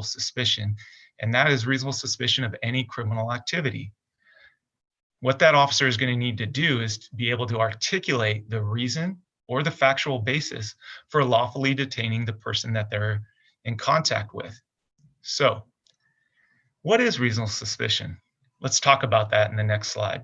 reasonable suspicion, and that is reasonable suspicion of any criminal activity. What that officer is going to need to do is to be able to articulate the reason or the factual basis for lawfully detaining the person that they're in contact with. So, what is reasonable suspicion? Let's talk about that in the next slide.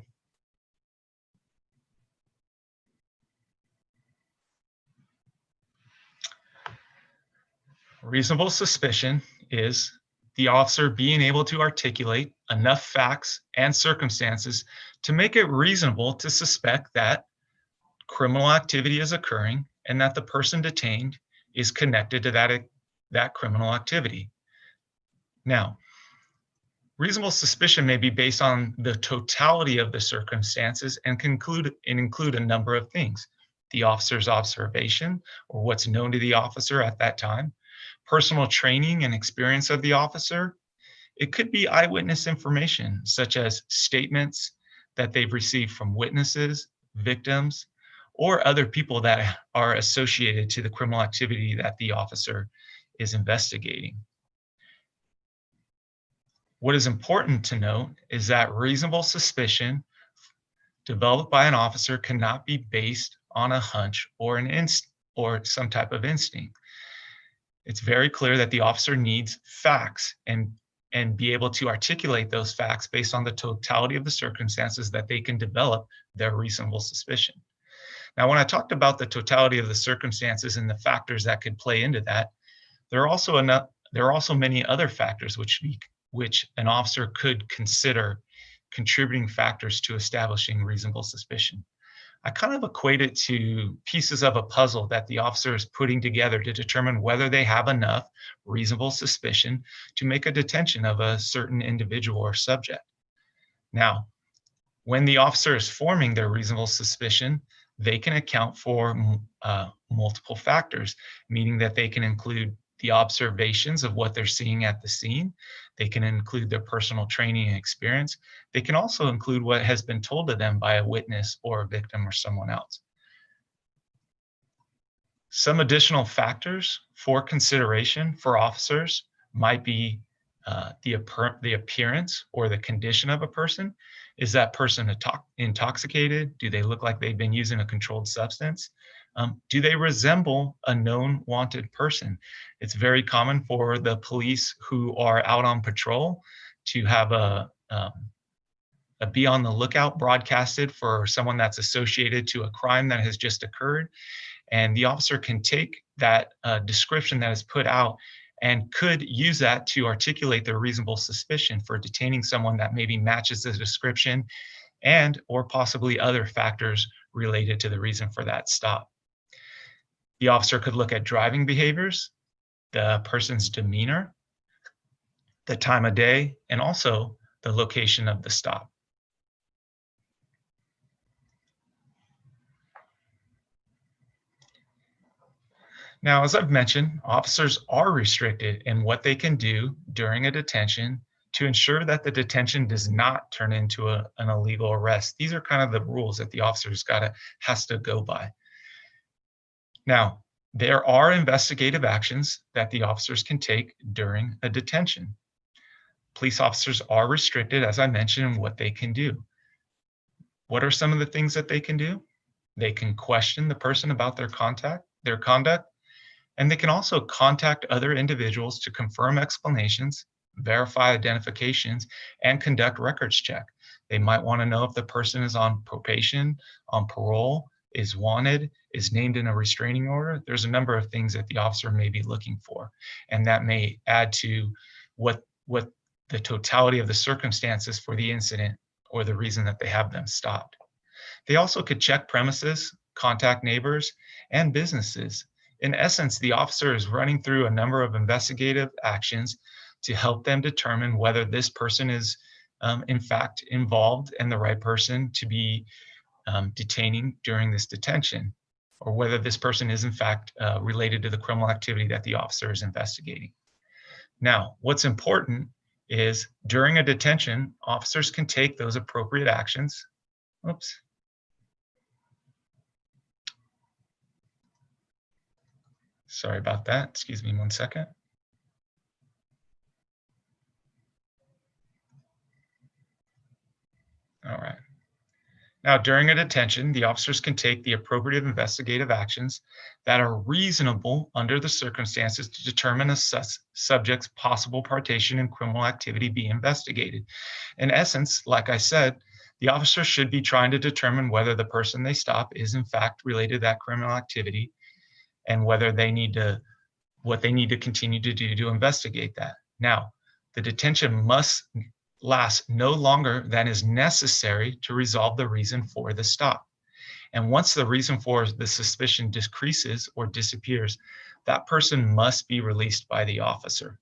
Reasonable suspicion is the officer being able to articulate enough facts and circumstances to make it reasonable to suspect that criminal activity is occurring and that the person detained is connected to that criminal activity. Now, reasonable suspicion may be based on the totality of the circumstances and include a number of things: the officer's observation or what's known to the officer at that time, personal training and experience of the officer. It could be eyewitness information, such as statements that they've received from witnesses, victims, or other people that are associated to the criminal activity that the officer is investigating. What is important to note is that reasonable suspicion developed by an officer cannot be based on a hunch or or some type of instinct. It's very clear that the officer needs facts and be able to articulate those facts based on the totality of the circumstances that they can develop their reasonable suspicion. Now, when I talked about the totality of the circumstances and the factors that could play into that, there are also many other factors which an officer could consider contributing factors to establishing reasonable suspicion. I kind of equate it to pieces of a puzzle that the officer is putting together to determine whether they have enough reasonable suspicion to make a detention of a certain individual or subject. Now, when the officer is forming their reasonable suspicion, they can account for multiple factors, meaning that they can include the observations of what they're seeing at the scene. They can include their personal training and experience. They can also include what has been told to them by a witness or a victim or someone else. Some additional factors for consideration for officers might be the appearance or the condition of a person. Is that person intoxicated? Do they look like they've been using a controlled substance? Do they resemble a known wanted person? It's very common for the police who are out on patrol to have a be on the lookout broadcasted for someone that's associated to a crime that has just occurred. And the officer can take that description that is put out and could use that to articulate their reasonable suspicion for detaining someone that maybe matches the description and or possibly other factors related to the reason for that stop. The officer could look at driving behaviors, the person's demeanor, the time of day, and also the location of the stop. Now, as I've mentioned, officers are restricted in what they can do during a detention to ensure that the detention does not turn into an illegal arrest. These are kind of the rules that the officer's has to go by. Now, there are investigative actions that the officers can take during a detention. Police officers are restricted, as I mentioned, in what they can do. What are some of the things that they can do? They can question the person about their conduct, and they can also contact other individuals to confirm explanations, verify identifications, and conduct records check. They might want to know if the person is on probation, on parole, is wanted, is named in a restraining order. There's a number of things that the officer may be looking for, and that may add to what the totality of the circumstances for the incident or the reason that they have them stopped. They also could check premises, contact neighbors, and businesses. In essence, the officer is running through a number of investigative actions to help them determine whether this person is in fact involved and the right person to be detaining during this detention, or whether this person is in fact related to the criminal activity that the officer is investigating. Now, what's important is during a detention, officers can take those appropriate actions. Oops. Sorry about that. Excuse me 1 second. Now, during a detention, the officers can take the appropriate investigative actions that are reasonable under the circumstances to determine a subject's possible participation in criminal activity be investigated. In essence, like I said, the officer should be trying to determine whether the person they stop is in fact related to that criminal activity and whether they need to what they need to continue to do to investigate that. Now, the detention must last no longer than is necessary to resolve the reason for the stop. And once the reason for the suspicion decreases or disappears, that person must be released by the officer.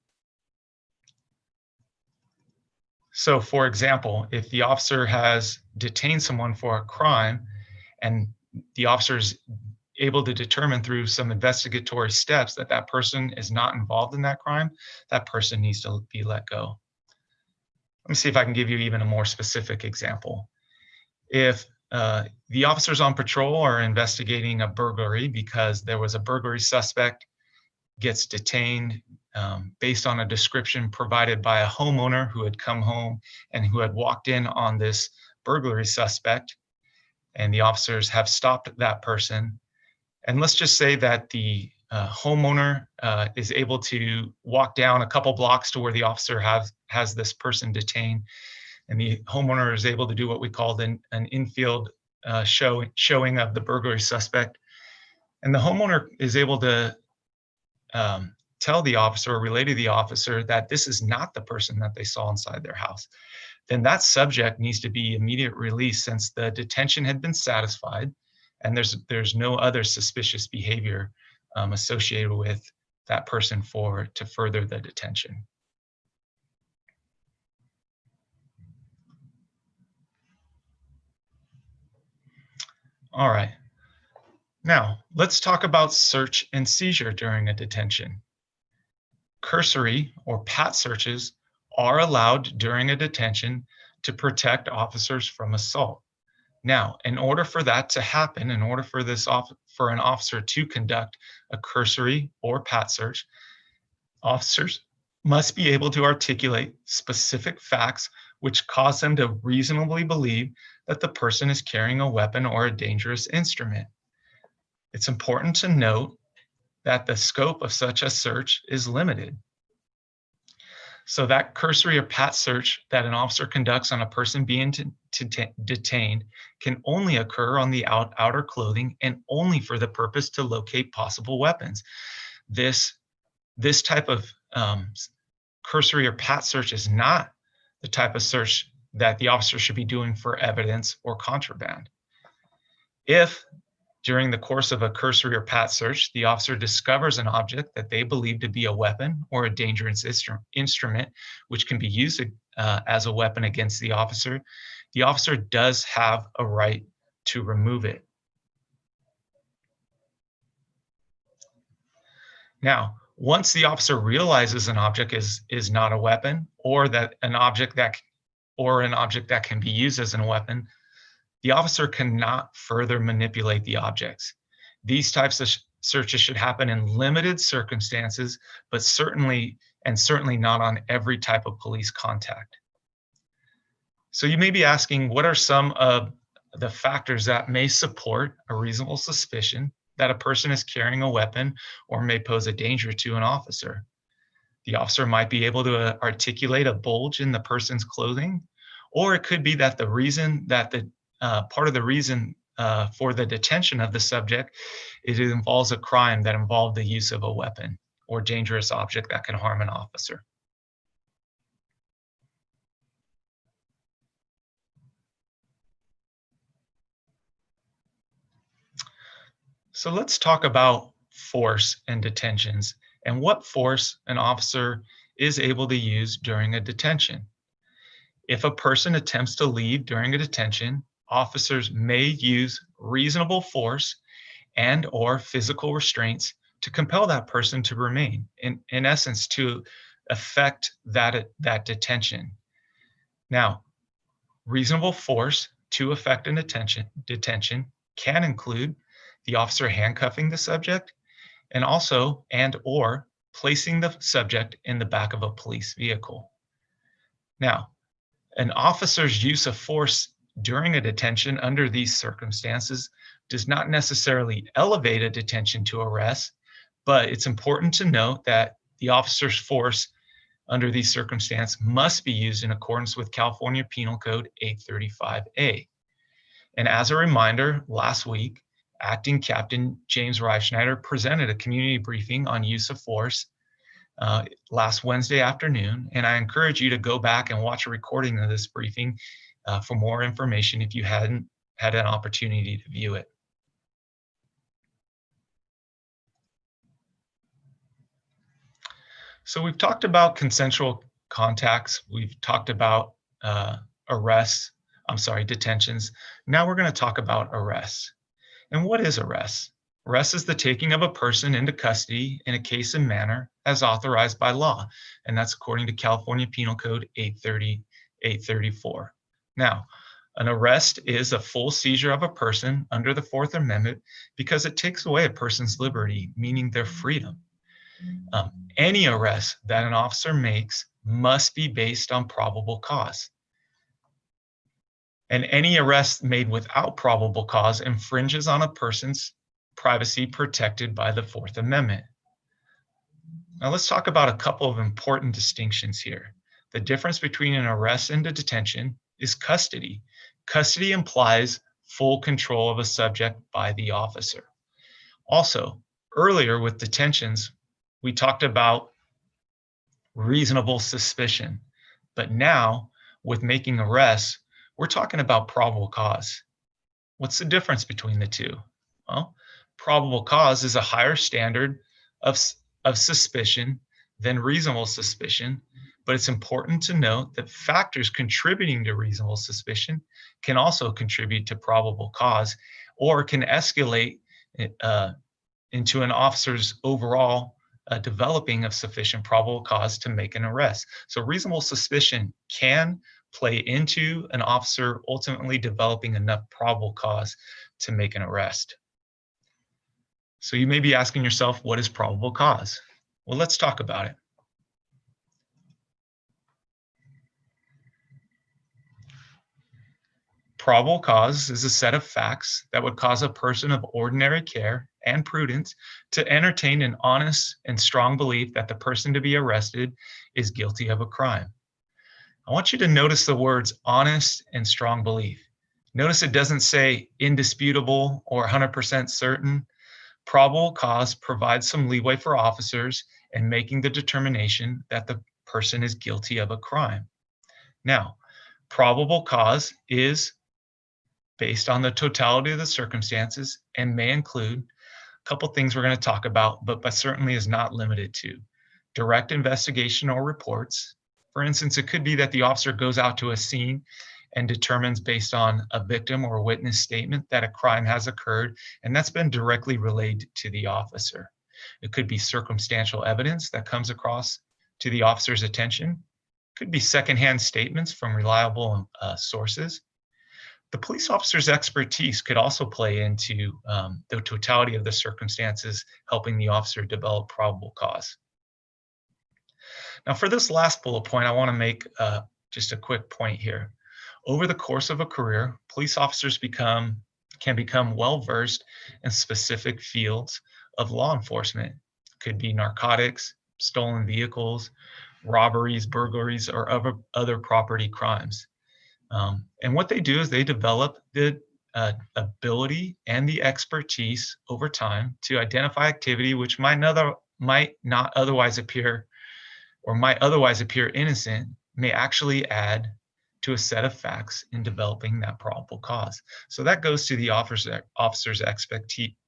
So, for example, if the officer has detained someone for a crime and the officer is able to determine through some investigatory steps that that person is not involved in that crime, that person needs to be let go. Let me see if I can give you even a more specific example. If the officers on patrol are investigating a burglary because there was a burglary suspect gets detained based on a description provided by a homeowner who had come home and who had walked in on this burglary suspect, and the officers have stopped that person. And let's just say that the homeowner is able to walk down a couple blocks to where the officer has this person detained, and the homeowner is able to do what we call an infield showing of the burglary suspect. And the homeowner is able to tell the officer or relay to the officer that this is not the person that they saw inside their house. Then that subject needs to be immediate release since the detention had been satisfied and there's no other suspicious behavior associated with that person to further the detention. All right. Now, let's talk about search and seizure during a detention. Cursory or pat searches are allowed during a detention to protect officers from assault. Now, in order for that to happen, in order for for an officer to conduct a cursory or pat search, officers must be able to articulate specific facts which cause them to reasonably believe that the person is carrying a weapon or a dangerous instrument. It's important to note that the scope of such a search is limited. So that cursory or pat search that an officer conducts on a person being detained can only occur on the outer clothing and only for the purpose to locate possible weapons. This type of cursory or pat search is not the type of search that the officer should be doing for evidence or contraband. If during the course of a cursory or pat search, the officer discovers an object that they believe to be a weapon or a dangerous instrument, which can be used as a weapon against the officer does have a right to remove it. Now, once the officer realizes an object is not a weapon or that an object that can be used as a weapon, the officer cannot further manipulate the objects. These types of searches should happen in limited circumstances, but certainly not on every type of police contact. So you may be asking, what are some of the factors that may support a reasonable suspicion that a person is carrying a weapon or may pose a danger to an officer? The officer might be able to articulate a bulge in the person's clothing, or it could be that the reason that part of the reason for the detention of the subject is it involves a crime that involved the use of a weapon or dangerous object that can harm an officer. So let's talk about force and detentions and what force an officer is able to use during a detention. If a person attempts to leave during a detention, officers may use reasonable force and or physical restraints to compel that person to remain, in essence, to affect that detention. Now, reasonable force to affect a detention can include the officer handcuffing the subject and or placing the subject in the back of a police vehicle. Now, an officer's use of force during a detention under these circumstances does not necessarily elevate a detention to arrest, but it's important to note that the officer's force under these circumstances must be used in accordance with California Penal Code 835A. And as a reminder, last week, Acting Captain James Reifschneider presented a community briefing on use of force last Wednesday afternoon, and I encourage you to go back and watch a recording of this briefing for more information if you hadn't had an opportunity to view it. So we've talked about consensual contacts. We've talked about detentions. Now we're going to talk about arrests. And what is arrest? Arrest is the taking of a person into custody in a case and manner as authorized by law. And that's according to California Penal Code 834. Now, an arrest is a full seizure of a person under the Fourth Amendment because it takes away a person's liberty, meaning their freedom. Any arrest that an officer makes must be based on probable cause. And any arrest made without probable cause infringes on a person's privacy protected by the Fourth Amendment. Now let's talk about a couple of important distinctions here. The difference between an arrest and a detention is custody. Custody implies full control of a subject by the officer. Also, earlier with detentions, we talked about reasonable suspicion, but now with making arrests, we're talking about probable cause. What's the difference between the two? Well, probable cause is a higher standard of suspicion than reasonable suspicion, but it's important to note that factors contributing to reasonable suspicion can also contribute to probable cause or can escalate into an officer's overall developing of sufficient probable cause to make an arrest. So reasonable suspicion can play into an officer ultimately developing enough probable cause to make an arrest. So you may be asking yourself, what is probable cause? Well, let's talk about it. Probable cause is a set of facts that would cause a person of ordinary care and prudence to entertain an honest and strong belief that the person to be arrested is guilty of a crime. I want you to notice the words honest and strong belief. Notice it doesn't say indisputable or 100% certain. Probable cause provides some leeway for officers in making the determination that the person is guilty of a crime. Now, probable cause is based on the totality of the circumstances and may include a couple things we're going to talk about, but certainly is not limited to direct investigation or reports. For instance, it could be that the officer goes out to a scene and determines based on a victim or witness statement that a crime has occurred, and that's been directly relayed to the officer. It could be circumstantial evidence that comes across to the officer's attention. It could be secondhand statements from reliable sources. The police officer's expertise could also play into the totality of the circumstances, helping the officer develop probable cause. Now, for this last bullet point, I want to make just a quick point here. Over the course of a career, police officers can become well-versed in specific fields of law enforcement. It could be narcotics, stolen vehicles, robberies, burglaries, or other property crimes. And what they do is they develop the ability and the expertise over time to identify activity which might not otherwise appear or might otherwise appear innocent, may actually add to a set of facts in developing that probable cause. So that goes to the officer's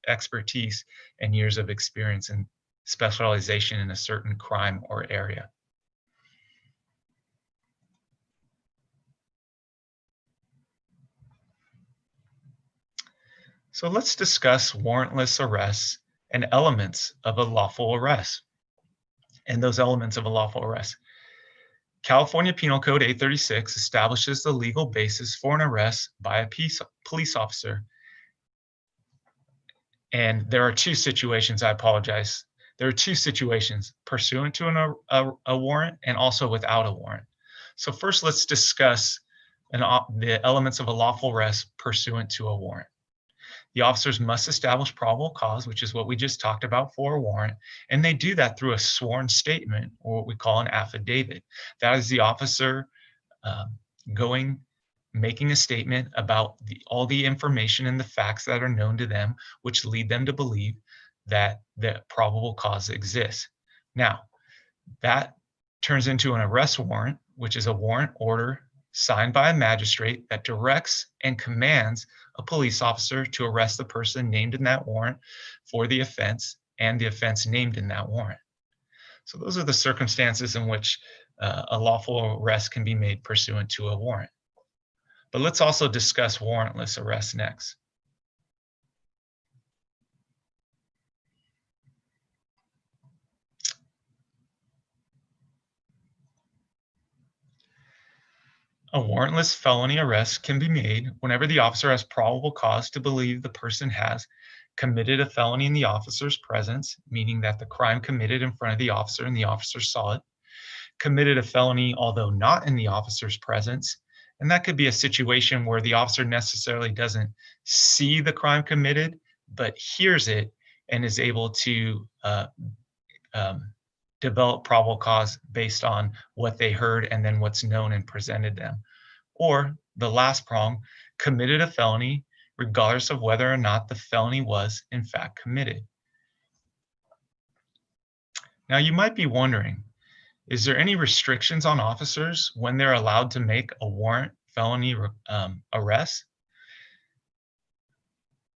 expertise and years of experience and specialization in a certain crime or area. So let's discuss warrantless arrests and elements of a lawful arrest. And those elements of a lawful arrest. California Penal Code 836 establishes the legal basis for an arrest by a police officer. And there are two situations, I apologize. There are two situations, pursuant to a warrant and also without a warrant. So first, let's discuss the elements of a lawful arrest pursuant to a warrant. The officers must establish probable cause, which is what we just talked about for a warrant, and they do that through a sworn statement, or what we call an affidavit. That is the officer um, going, making a statement about all the information and the facts that are known to them, which lead them to believe that the probable cause exists. Now, that turns into an arrest warrant, which is a warrant order signed by a magistrate that directs and commands a police officer to arrest the person named in that warrant for the offense and the offense named in that warrant. So those are the circumstances in which a lawful arrest can be made pursuant to a warrant. But let's also discuss warrantless arrest next. A warrantless felony arrest can be made whenever the officer has probable cause to believe the person has committed a felony in the officer's presence, meaning that the crime committed in front of the officer and the officer saw it, committed a felony although not in the officer's presence. And that could be a situation where the officer necessarily doesn't see the crime committed, but hears it and is able to um, develop probable cause based on what they heard and then what's known and presented them. Or the last prong, committed a felony regardless of whether or not the felony was in fact committed. Now you might be wondering, is there any restrictions on officers when they're allowed to make a warrant felony arrest?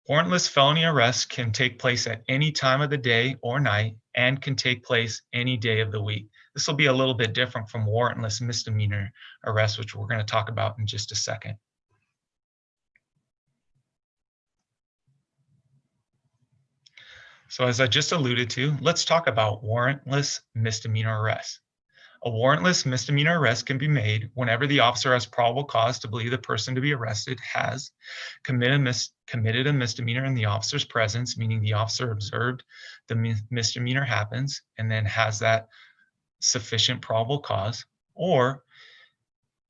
Warrantless felony arrests can take place at any time of the day or night and can take place any day of the week. This will be a little bit different from warrantless misdemeanor arrests, which we're going to talk about in just a second. So as I just alluded to, let's talk about warrantless misdemeanor arrests. A warrantless misdemeanor arrest can be made whenever the officer has probable cause to believe the person to be arrested has committed a misdemeanor in the officer's presence, meaning the officer observed the misdemeanor happens and then has that sufficient probable cause, or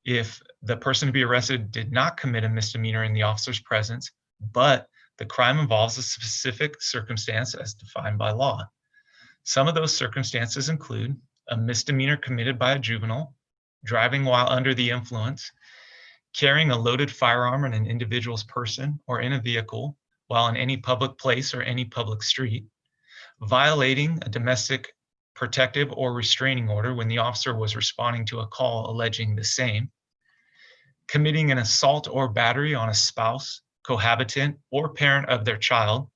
if the person to be arrested did not commit a misdemeanor in the officer's presence, but the crime involves a specific circumstance as defined by law. Some of those circumstances include a misdemeanor committed by a juvenile, driving while under the influence, carrying a loaded firearm on an individual's person or in a vehicle while in any public place or any public street, violating a domestic protective or restraining order when the officer was responding to a call alleging the same, committing an assault or battery on a spouse, cohabitant, or parent of their child,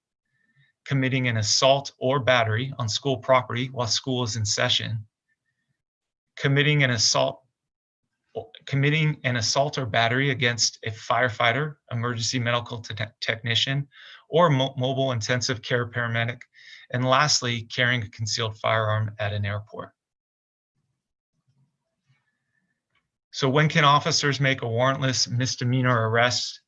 committing an assault or battery on school property while school is in session, committing an assault or battery against a firefighter, emergency medical technician, or mobile intensive care paramedic, and lastly, carrying a concealed firearm at an airport. So when can officers make a warrantless misdemeanor arrest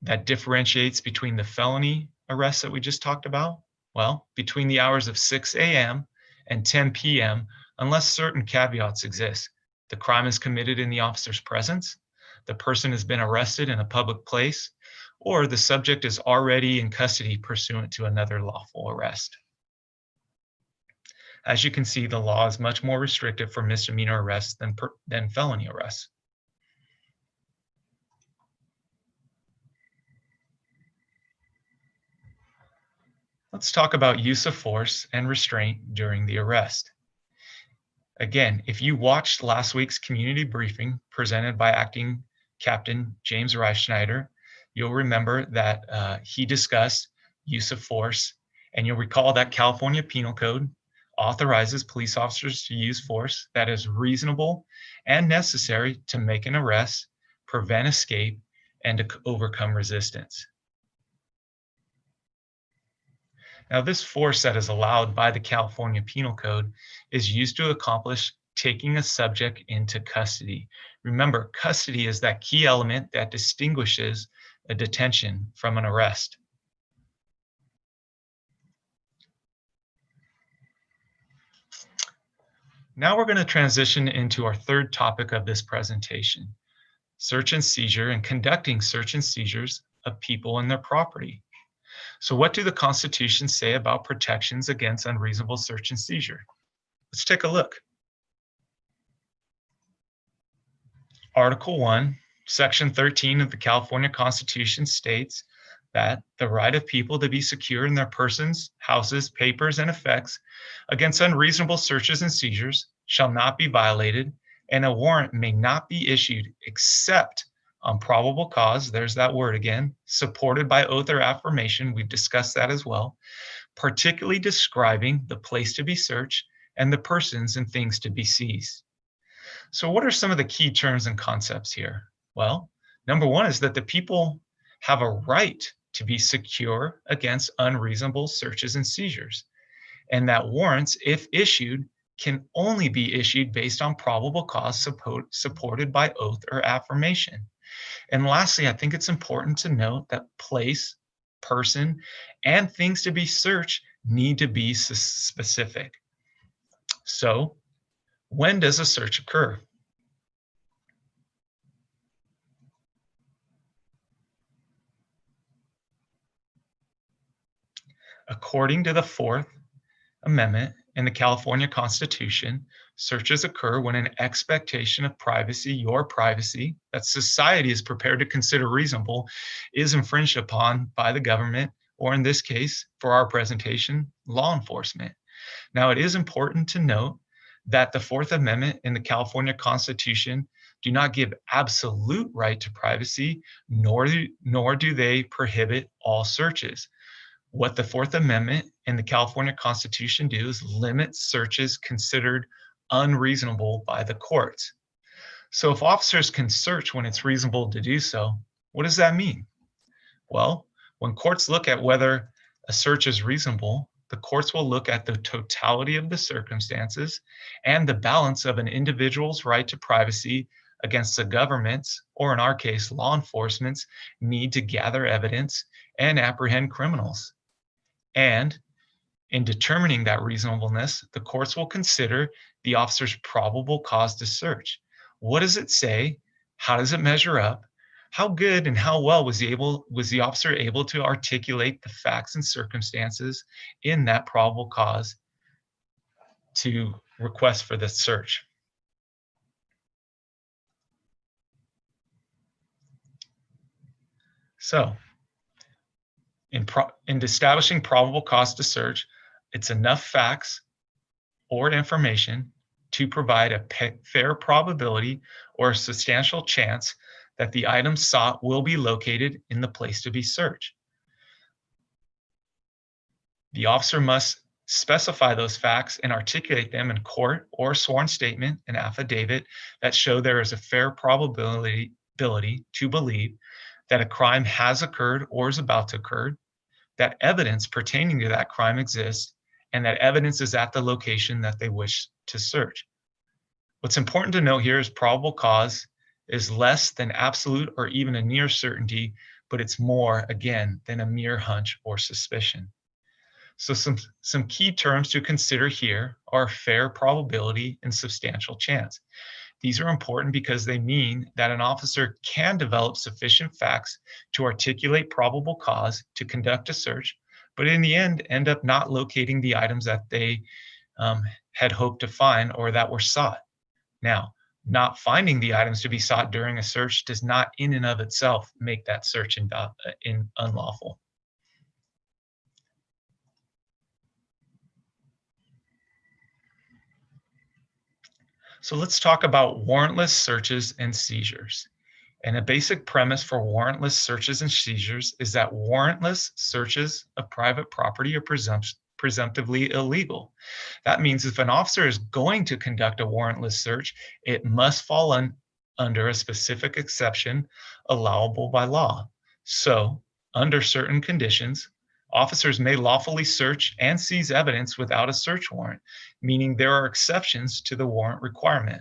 that differentiates between the felony arrests that we just talked about? Well, between the hours of 6 a.m. and 10 p.m., unless certain caveats exist. The crime is committed in the officer's presence, the person has been arrested in a public place, or the subject is already in custody pursuant to another lawful arrest. As you can see, the law is much more restrictive for misdemeanor arrests than felony arrests. Let's talk about use of force and restraint during the arrest. Again, if you watched last week's community briefing presented by Acting Captain James Reichschneider, you'll remember that he discussed use of force, and you'll recall that California Penal Code authorizes police officers to use force that is reasonable and necessary to make an arrest, prevent escape, and to overcome resistance. Now, this force that is allowed by the California Penal Code is used to accomplish taking a subject into custody. Remember, custody is that key element that distinguishes a detention from an arrest. Now we're going to transition into our third topic of this presentation, search and seizure, and conducting search and seizures of people and their property. So, what do the Constitution say about protections against unreasonable search and seizure? Let's take a look. Article 1, Section 13 of the California Constitution states that the right of people to be secure in their persons, houses, papers, and effects against unreasonable searches and seizures shall not be violated, and a warrant may not be issued except on probable cause, there's that word again, supported by oath or affirmation, we've discussed that as well, particularly describing the place to be searched and the persons and things to be seized. So, what are some of the key terms and concepts here? Well, number one is that the people have a right to be secure against unreasonable searches and seizures, and that warrants, if issued, can only be issued based on probable cause supported by oath or affirmation. And lastly, I think it's important to note that place, person, and things to be searched need to be specific. So, when does a search occur? According to the Fourth Amendment in the California Constitution, searches occur when an expectation of privacy, your privacy, that society is prepared to consider reasonable, is infringed upon by the government, or in this case, for our presentation, law enforcement. Now, it is important to note that the Fourth Amendment in the California Constitution do not give absolute right to privacy, nor do they prohibit all searches. What the Fourth Amendment and the California Constitution do is limit searches considered unreasonable by the courts. So if officers can search when it's reasonable to do so, what does that mean? Well, when courts look at whether a search is reasonable, the courts will look at the totality of the circumstances and the balance of an individual's right to privacy against the government's, or in our case, law enforcement's, need to gather evidence and apprehend criminals. And in determining that reasonableness, the courts will consider the officer's probable cause to search. What does it say? How does it measure up? How good and how well was the officer able to articulate the facts and circumstances in that probable cause to request for the search? So, in establishing probable cause to search, it's enough facts or information to provide a fair probability or a substantial chance that the items sought will be located in the place to be searched. The officer must specify those facts and articulate them in court or sworn statement and affidavit that show there is a fair probability to believe that a crime has occurred or is about to occur, that evidence pertaining to that crime exists, and that evidence is at the location that they wish to search. What's important to note here is probable cause is less than absolute or even a near certainty, but it's more, again, than a mere hunch or suspicion. So some key terms to consider here are fair probability and substantial chance. These are important because they mean that an officer can develop sufficient facts to articulate probable cause to conduct a search, but in the end up not locating the items that they had hoped to find or that were sought. Now, not finding the items to be sought during a search does not in and of itself make that search unlawful. So let's talk about warrantless searches and seizures. And a basic premise for warrantless searches and seizures is that warrantless searches of private property are presumptively illegal. That means if an officer is going to conduct a warrantless search, it must fall under a specific exception allowable by law. So, under certain conditions, officers may lawfully search and seize evidence without a search warrant, meaning there are exceptions to the warrant requirement.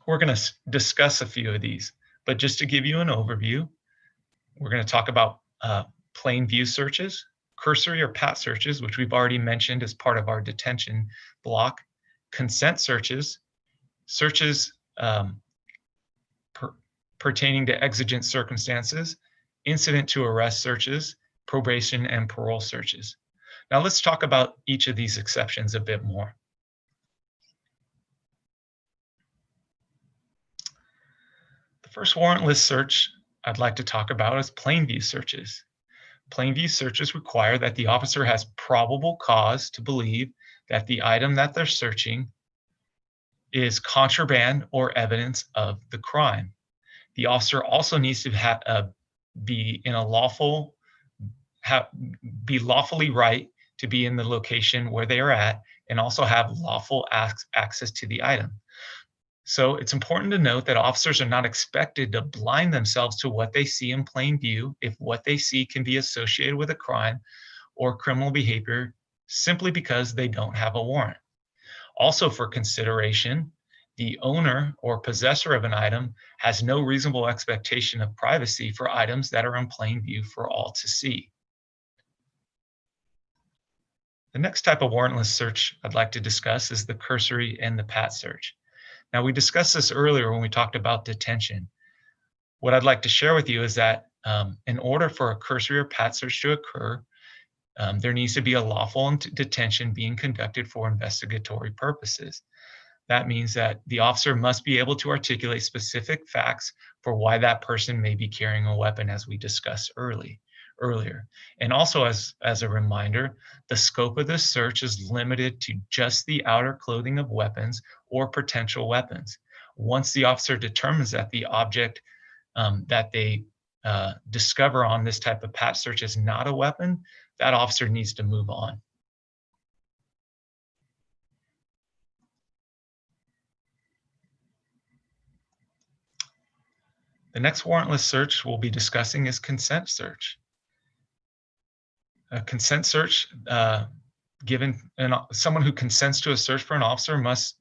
We're going to discuss a few of these, but just to give you an overview, we're going to talk about plain view searches, cursory or pat searches, which we've already mentioned as part of our detention block, consent searches, searches pertaining to exigent circumstances, incident to arrest searches, probation and parole searches. Now let's talk about each of these exceptions a bit more. The first warrantless search I'd like to talk about is plain view searches. Plain view searches require that the officer has probable cause to believe that the item that they're searching is contraband or evidence of the crime. The officer also needs to be in a lawful, be lawfully right to be in the location where they are at, and also have lawful access to the item. So it's important to note that officers are not expected to blind themselves to what they see in plain view if what they see can be associated with a crime or criminal behavior simply because they don't have a warrant. Also for consideration, the owner or possessor of an item has no reasonable expectation of privacy for items that are in plain view for all to see. The next type of warrantless search I'd like to discuss is the cursory and the pat search. Now, we discussed this earlier when we talked about detention. What I'd like to share with you is that in order for a cursory or pat search to occur, there needs to be a lawful detention being conducted for investigatory purposes. That means that the officer must be able to articulate specific facts for why that person may be carrying a weapon, as we discussed earlier. And also, as a reminder, the scope of this search is limited to just the outer clothing of weapons or potential weapons. Once the officer determines that the object that they discover on this type of pat search is not a weapon, that officer needs to move on. The next warrantless search we'll be discussing is consent search. A consent search, someone who consents to a search for an officer must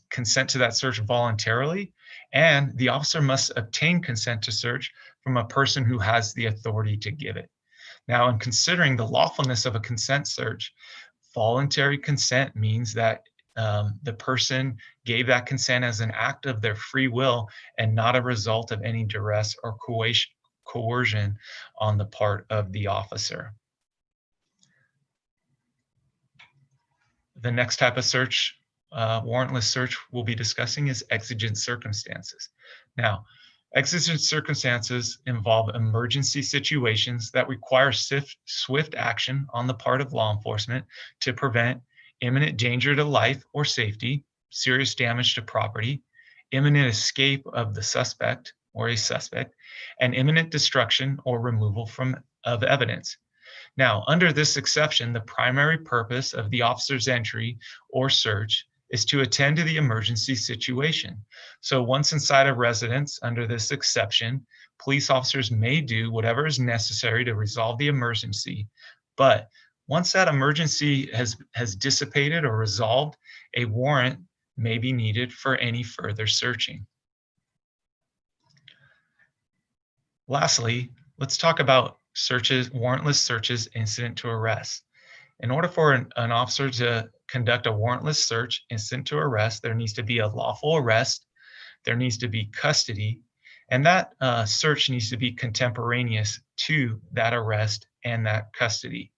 consent to that search voluntarily, and the officer must obtain consent to search from a person who has the authority to give it. Now, in considering the lawfulness of a consent search, voluntary consent means that the person gave that consent as an act of their free will and not a result of any duress or coercion on the part of the officer. The next type of search, warrantless search we'll be discussing is exigent circumstances. Now, exigent circumstances involve emergency situations that require swift action on the part of law enforcement to prevent imminent danger to life or safety, serious damage to property, imminent escape of the suspect or a suspect, and imminent destruction or removal of evidence. Now, under this exception, the primary purpose of the officer's entry or search is to attend to the emergency situation. So once inside a residence under this exception, police officers may do whatever is necessary to resolve the emergency. But once that emergency has dissipated or resolved, a warrant may be needed for any further searching. Lastly, let's talk about warrantless searches incident to arrest. In order for an officer to conduct a warrantless search incident to arrest, there needs to be a lawful arrest, there needs to be custody, and that search needs to be contemporaneous to that arrest and that custody.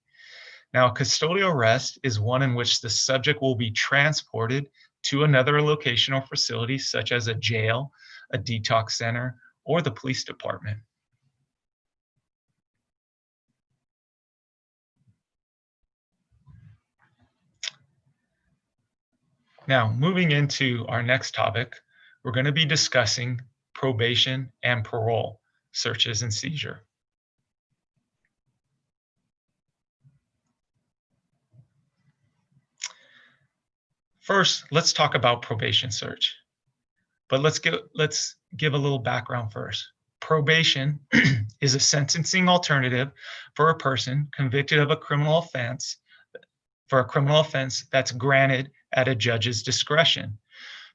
Now, a custodial arrest is one in which the subject will be transported to another location or facility, such as a jail, a detox center, or the police department. Now, moving into our next topic, we're going to be discussing probation and parole searches and seizure. First, let's talk about probation search. But let's give a little background first. Probation is a sentencing alternative for a person convicted of a criminal offense that's granted at a judge's discretion.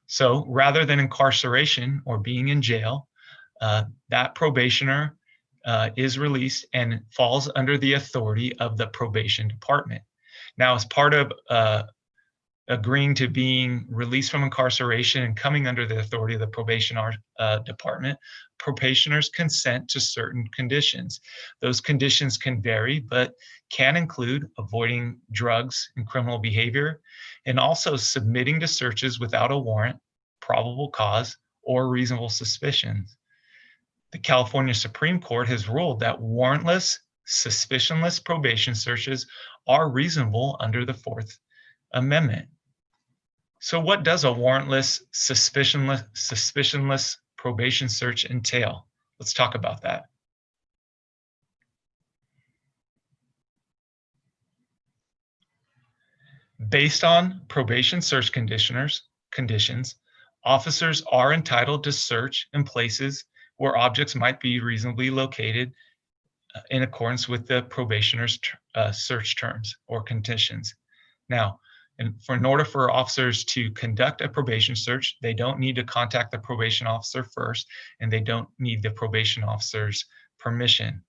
So rather than incarceration or being in jail, that probationer is released and falls under the authority of the probation department. Now, as part of agreeing to being released from incarceration and coming under the authority of the probation department, probationers consent to certain conditions. Those conditions can vary, but can include avoiding drugs and criminal behavior, and also submitting to searches without a warrant, probable cause, or reasonable suspicion. The California Supreme Court has ruled that warrantless, suspicionless probation searches are reasonable under the Fourth Amendment. So what does a warrantless, suspicionless probation search entail? Let's talk about that. Based on probation search conditions, officers are entitled to search in places where objects might be reasonably located in accordance with the probationer's search terms or conditions. Now, in order for officers to conduct a probation search, they don't need to contact the probation officer first, and they don't need the probation officer's permission.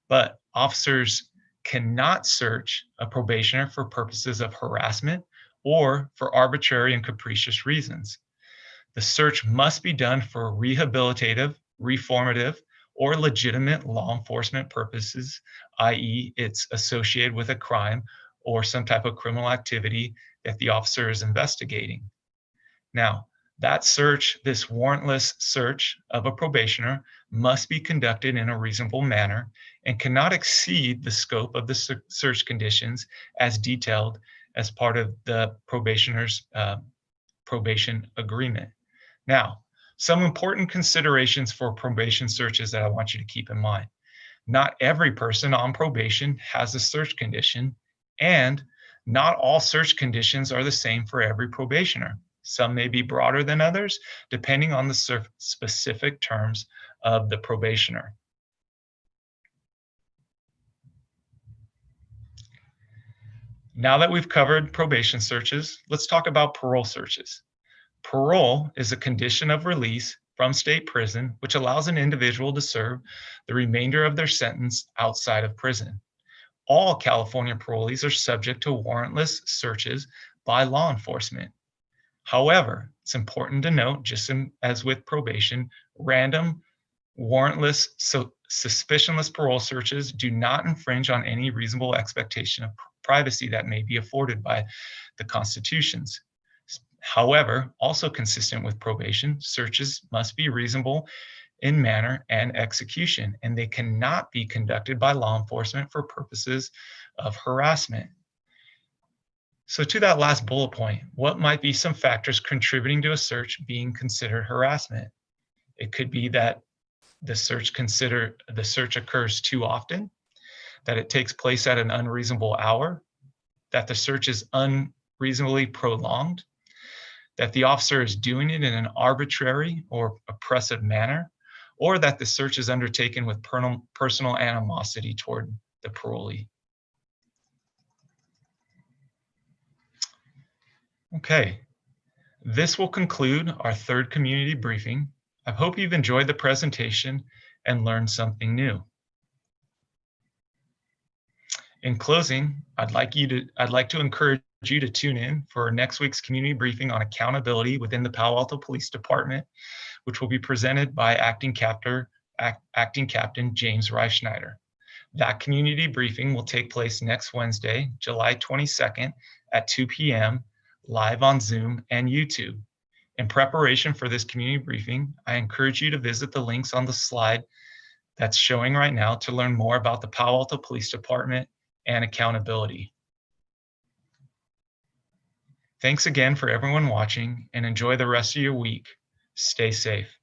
But officers cannot search a probationer for purposes of harassment or for arbitrary and capricious reasons. The search must be done for rehabilitative, reformative, or legitimate law enforcement purposes, i.e., it's associated with a crime or some type of criminal activity that the officer is investigating. Now, that search, this warrantless search of a probationer, must be conducted in a reasonable manner and cannot exceed the scope of the search conditions as detailed as part of the probationer's probation agreement. Now, some important considerations for probation searches that I want you to keep in mind. Not every person on probation has a search condition, and not all search conditions are the same for every probationer. Some may be broader than others, depending on the specific terms of the probationer. Now that we've covered probation searches, let's talk about parole searches. Parole is a condition of release from state prison, which allows an individual to serve the remainder of their sentence outside of prison. All California parolees are subject to warrantless searches by law enforcement. However, it's important to note, just as with probation, random, warrantless, suspicionless parole searches do not infringe on any reasonable expectation of privacy that may be afforded by the constitutions. However, also consistent with probation, searches must be reasonable in manner and execution, and they cannot be conducted by law enforcement for purposes of harassment. So to that last bullet point, what might be some factors contributing to a search being considered harassment? It could be that the search occurs too often, that it takes place at an unreasonable hour, that the search is unreasonably prolonged, that the officer is doing it in an arbitrary or oppressive manner, or that the search is undertaken with personal animosity toward the parolee. Okay, this will conclude our third community briefing. I hope you've enjoyed the presentation and learned something new. In closing, I'd like to encourage you to tune in for next week's community briefing on accountability within the Palo Alto Police Department, which will be presented by Acting Captain James Reichschneider. That community briefing will take place next Wednesday, July 22nd at 2 p.m. live on Zoom and YouTube. In preparation for this community briefing, I encourage you to visit the links on the slide that's showing right now to learn more about the Palo Alto Police Department and accountability. Thanks again for everyone watching, and enjoy the rest of your week. Stay safe.